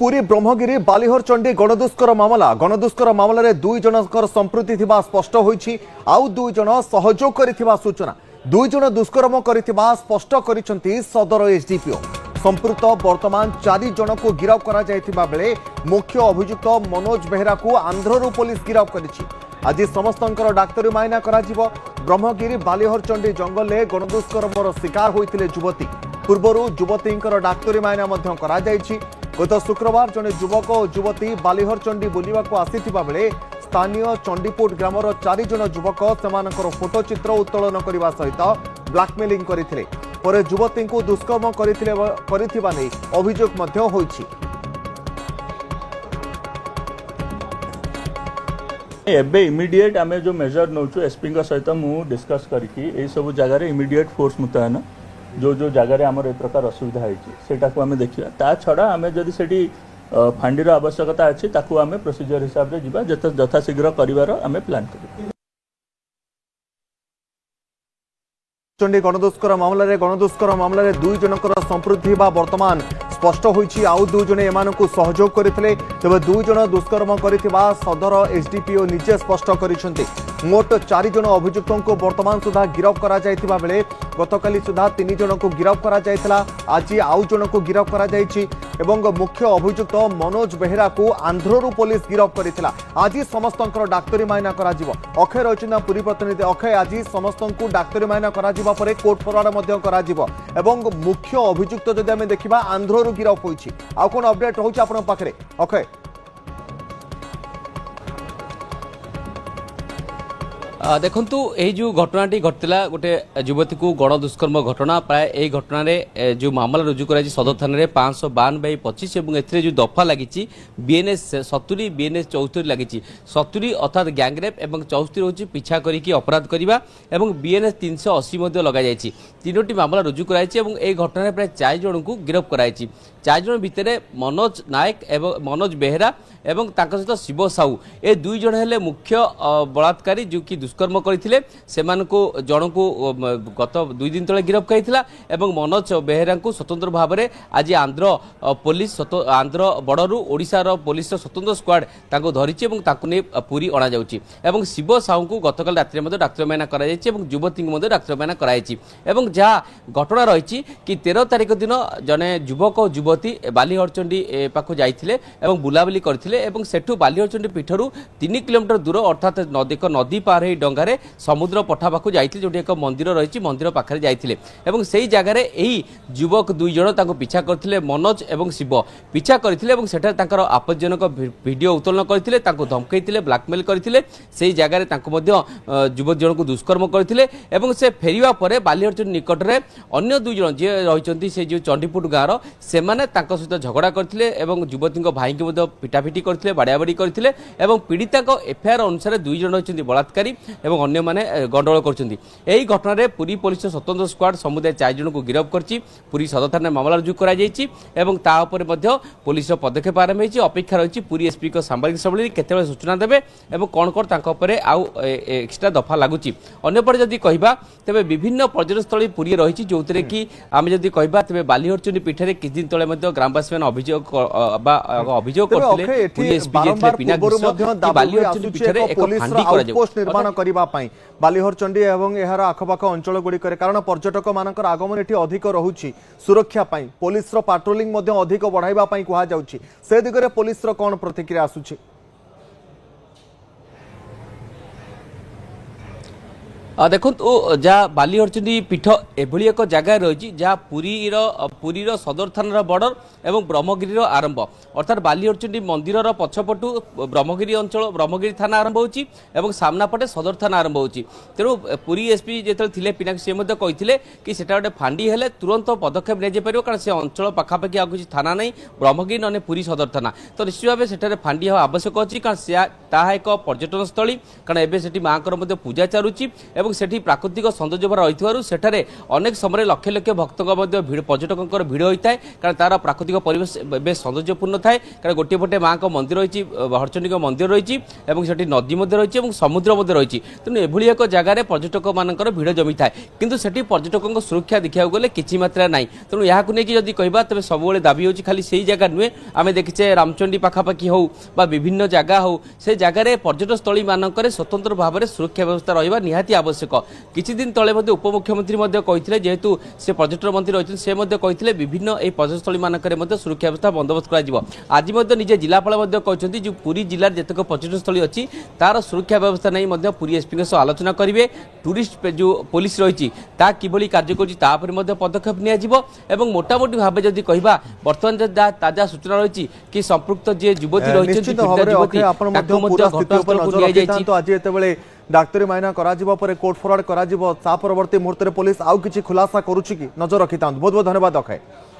पुरी ब्रह्मगिरी बालिहरचंडी गणदुष्कर मामलें दुई जनकर संपृक्ति थिबा स्पष्ट होईछि। आउ दुई जन सहयोग करिथिबा सूचना। दुई जन दुष्कर्म करिथिबा स्पष्ट करिसंती सदर एसडीपीओ। संपृक्त वर्तमान 4 जन को गिरफ्त करा जायथिबा बेले मुख्य अभियुक्त मनोज बेहरा को आंध्ररू पुलिस गिरफ्त करिछि। आज समस्तंकर डाक्तरी मायना कराजिबो। ब्रह्मगिरी बालिहरचंडी जंगल में गणदुष्कर्मर शिकार होइतिले युवती। पूर्वर युवतींकर डाक्तरी मायना मध्य करा जायछि। गत शुक्रवार जने युवक और युवती बालिहरचंडी बुलिबाको आसीथिबा बेले स्थानीय चंडीपुट ग्रामर 4 जन युवक सेमानकर फोटोचित्र उत्तोलन करने सहित ब्लाकमेलिंग करथिले। पर युवती को दुष्कर्म करिथिबा नै अभियोग मध्य होइछि। एबे इमिडिएट आमे जो मेजर नौचु एसपी सहित मु डिस्कस करके ए सब जगह इमिडिएट फोर्स मुतयन जो जो जगह आमर ए प्रकार असुविधा होटा आम देखा ता छड़ा आम जदि से फांडीर आवश्यकता अच्छी ताकू आम प्रोसीजर हिसाब से जीवा यथाशीघ्र कर आम प्लान कर। चंडी गणदुष्कर मामलें दुई जनकर संपृक्ति वर्तमान स्पष्ट होईछि। आउ दुई जने एमानकु सहयोग करथिले। तेबे दुई जन दुष्कर्म करिथिबा सदर एसडीपीओ निजे स्पष्ट करिसेंति। मोट 4 जन अभियुक्तों को वर्तमान सुधा गिरफ्त करा जायथिबा बेले गतकाली सुधा 3 जन को गिरफ्त करा जायथिला। आज आउ जन को गिरफ्त करा जायछि एवं मुख्य अभियुक्त मनोज बेहरा को आंध्ररू पुलिस गिरफ्त करिथिला। आज समस्तंकर डाक्तरी मायना कराजिबो। अक्षय रचिना पुरी प्रतिनिधि अक्षय, आज समस्तंकु डाक्तरी मायना कराजिबा परे कोर्ट फरवार्ड मध्य कराजिबो एवं मुख्य अभियुक्त जदि आमे देखिबा आंध्ररू गिरफ्त होईछि। आ कोन अपडेट रहउछि आपन पाखरे अक्षय? देखंतु यही जो घटनाटी घटला गोटे युवती को गण दुष्कर्म घटना प्राय यही घटना जो मामला रुजु कर सदर थाना 552/25 और ए जो दफा लगी बीएनएस 70 बीएनएस 74 लगी 70 अर्थात गैंगरेप और 74 हूँ पिछा करके अपराध करने और बीएनएस 380 लगे 3टी मामला रुजु कराई। यही घटना प्राय 4 जन को गिरफ्त कराई। 4 जन भितर मनोज नायक एवं मनोज बेहरा एवं सहित शिव साहू ए 2 जन हेले मुख्य बलात्कारी जो कि दुष्कर्म करथिले। सेमानकु जनकु गत 2 दिन तले गिरफ्त करिथिला एवं मनोज बेहरा को स्वतंत्र भाव में आज आंध्र पुलिस आंध्र बड़रू ओडिशार पुलिस स्वतंत्र स्क्वाड तांको धरिछि एवं तांको ने पुरी अणा जाउछि। एवं शिव साहू को गतकाल रात्रि मध्ये डाक्टर मायना करा जायछि एवं युवती मध्ये डाक्टर मायना करायछि। एवं जहाँ घटना रही कि 13 तारिख दिन जने युवक और युवती बालिहरचंडी पाखु जाइथिले एवं बुलाबुली करथिले एवं सेठु बालिहरचंडी पीठरू 3 किलोमीटर दूर अर्थात नदी पार हो डंगारे समुद्र पठा पाखु जाइथिले जोटी एक मंदिर रही मंदिर पाखरे जाइथिले एवं सेही जगार यही युवक 2 जन तांको पिछा करथिले। मनोज एवं शिव पिछा करथिले एवं सेठा तांकर आपत्तिजनक वीडियो उत्तोलन करथिले, तांको धमकैथिले, ब्लैकमेल करथिले। सेही जगार तांको मध्य युवक जन को दुष्कर्म करथिले एवं से फेरिवा परे बालिहरचंडी निकट में अन्य 2 जन जे रहिचंती से जो चंडीपुट गाँव सेमाने तांको सहित झगड़ा करथिले एवं युवती भाई को मध्य पिटापिटी करथिले, बाड़ाबाड़ी करथिले एवं पीड़िता एफआईआर अनुसार 2 जन रहिचंती बलात्कारी एवं अन्य माने गंडगोल करछंती। एही घटना रे पुरी पुलिस स्वतंत्र स्क्वाड समुदाय 4 जन को गिरफ्त करछि। पुरी सदर थाना मामला रुजु करा जायछि एवं ता ऊपर मध्य पुलिस पदक्षेप आरंभ होइछि। अपेक्षा रहिछि पुरी एसपी को सांबादिक सम्मेलन केतेबेले सूचना देबे एवं कोन कोन तांको ऊपर आउ एक्स्ट्रा दफा लागुछि। अन्य पर जदि कहिबा तबे विभिन्न पर्यटन स्थली पुरी रहिछि जोतरे कि आमे जदि कहिबा तबे बालिहरचंडी पीठरे किछ दिन तले मध्य ग्रामवासी मान अभियोग करथिले पुलिस एसपी पिना बालिहरचंडी पीठरे एक फांडी करा जाउ पोस्ट निर्माण करिबा पई बालिहरचंडी एवं एहार आखपाख अंचल गुड़ी कारण पर्यटक मानकर आगमन एठी अधिक रहुछि। सुरक्षा पई पुलिस रो पाट्रोलिंग मध्य अधिक बढ़ाइबा पई कुहा जाउछि। से दिगरे पुलिस रो कोन प्रतिक्रिया आसुछि? देखो जहाँ बालिहरचंडी पीठ एभली एक जगह रही जहाँ पुरीर सदर थानार बॉर्डर एवं ब्रह्मगिरी आरंभ अर्थात बालिहरचंडी मंदिर पछपटू ब्रह्मगिरी अंचल ब्रह्मगिरी थाना आरंभ होची एवं सामना पटे सदर थाना आरंभ होची। तेणु पुरी एसपी जो थे पिना सी कहते कि सेटा गोटे फांडी हेले तुरंत पदक्षेप नहीं जापर कारण से अंचल पाखापाखि आ किसी थाना नहीं ब्रह्मगिरी न पुरी सदर थाना तो निश्चित भाव से फांडी हवा आवश्यक अच्छी कारण से ताहा एक पर्यटन स्थली कारण एवं से माँ पूजा चलुची এবং সেটি প্রাকৃতিক সৌন্দর্যভরা রহিଥିବାରୁ ସେଠାରେ ଅନେକ ସମୟରେ ଲକ୍ଷ ଲକ୍ଷ ଭକ୍ତଙ୍କ ମଧ୍ୟ ଭିଡ଼ ପର୍ଯ୍ୟଟକଙ୍କର ଭିଡ଼ ହୋଇଥାଏ କାରଣ ତାର ପ୍ରାକୃତିକ ପରିବେଶ ବେଶ ସୌନ୍ଦର୍ଯ୍ୟପୂର୍ଣ୍ଣ ଥାଏ କାରଣ ଗୋଟିଏ ପଟେ ମାଙ୍କ ମନ୍ଦିର ରହିଛି ହରଚଣ୍ଡୀଙ୍କ ମନ୍ଦିର ରହିଛି ଏବଂ ସେଠି ନଦୀ ମଧ୍ୟ ରହିଛି ଏବଂ ସମୁଦ୍ର ମଧ୍ୟ ରହିଛି ତେଣୁ ଏଭଳି ଏକ ଜାଗାରେ ପର୍ଯ୍ୟଟକମାନଙ୍କର ଭିଡ଼ ଜମିଥାଏ କିନ୍ତୁ ସେଠି ପର୍ଯ୍ୟଟକଙ୍କ ସୁରକ୍ଷା ଦେଖିବାକୁ ଗଲେ କିଛି ମାତ୍ରା ନାହିଁ ତେଣୁ ଏହାକୁ ନେଇକି ଯଦି କହିବା ତେବେ ସବୁବେଳେ ଦାବି ହେଉଛି ଖାଲି ସେଇ ଜାଗା ନୁହେଁ ଆମେ ଦେଖିଛେ ରାମଚଣ୍ଡୀ ପାଖାପାଖି ହଉ ବା ବିଭିନ୍ନ ଜାଗା ହଉ ସେ ଜାଗାରେ ପର୍ଯ୍ୟଟନସ୍ଥଳୀ ମାନଙ୍କରେ ସ୍ୱତନ୍ତ୍ର ଭାବରେ ସୁରକ୍ଷା ବ୍ୟବସ୍ଥା ରହିବା ନିହାତି ଆବଶ୍ୟକ କିଛି ଦିନ ତଳେ ମଧ୍ୟ ଉପମୁଖ୍ୟମନ୍ତ୍ରୀ ମଧ୍ୟ କହିଥିଲେ ଯେହେତୁ ସେ ପର୍ଯ୍ୟଟନ ମନ୍ତ୍ରୀ ରହିଛନ୍ତି ସେ ମଧ୍ୟ କହିଥିଲେ ବିଭିନ୍ନ ଏହି ପର୍ଯ୍ୟଟନସ୍ଥଳୀ ମାନଙ୍କରେ ମଧ୍ୟ ସୁରକ୍ଷା ବ୍ୟବସ୍ଥା ବନ୍ଦୋବସ୍ତ କରାଯିବ ଆଜି ମଧ୍ୟ ନିଜେ ଜିଲ୍ଲାପାଳ ମଧ୍ୟ କହିଛନ୍ତି ଯେ ପୁରୀ ଜିଲ୍ଲାରେ ଯେତେକ ପର୍ଯ୍ୟଟନସ୍ଥଳୀ ଅଛି ତାର ସୁରକ୍ଷା ବ୍ୟବସ୍ଥା ନେଇ ମଧ୍ୟ ପୁରୀ ଏସ୍ପିଙ୍କ ସହ ଆଲୋଚନା କରିବେ ଟୁରିଷ୍ଟ ଯେଉଁ ପୋଲିସ ରହିଛି ତା କିଭଳି କାର୍ଯ୍ୟ କରୁଛି ତା ଉପରେ ମଧ୍ୟ ପଦକ୍ଷେପ ନିଆଯିବ ଏବଂ ମୋଟାମୋଟି ଭାବେ ଯଦି କହିବା ବର୍ତ୍ତମାନ ତାଜା ସୂଚନା ରହିଛି କି ସମ୍ପୃକ୍ତ ଯେ ଯୁବତୀ ରହିଛନ୍ତି ତାକୁ ମଧ୍ୟ ଘଟଣାସ୍ଥଳକୁ ନିଆଯାଇଛି ଆଜି ଯେତେବେଳେ ডাক্তারি মাইনা করা পরে কোর্ট ফরওয়ার্ড করা তা পরবর্তী মুহূর্তে পুলিশ আউ কিছু খুলাসা করুছি কি নজর রক্ষি বহুত বহুত ধন্যবাদ অক্ষয়।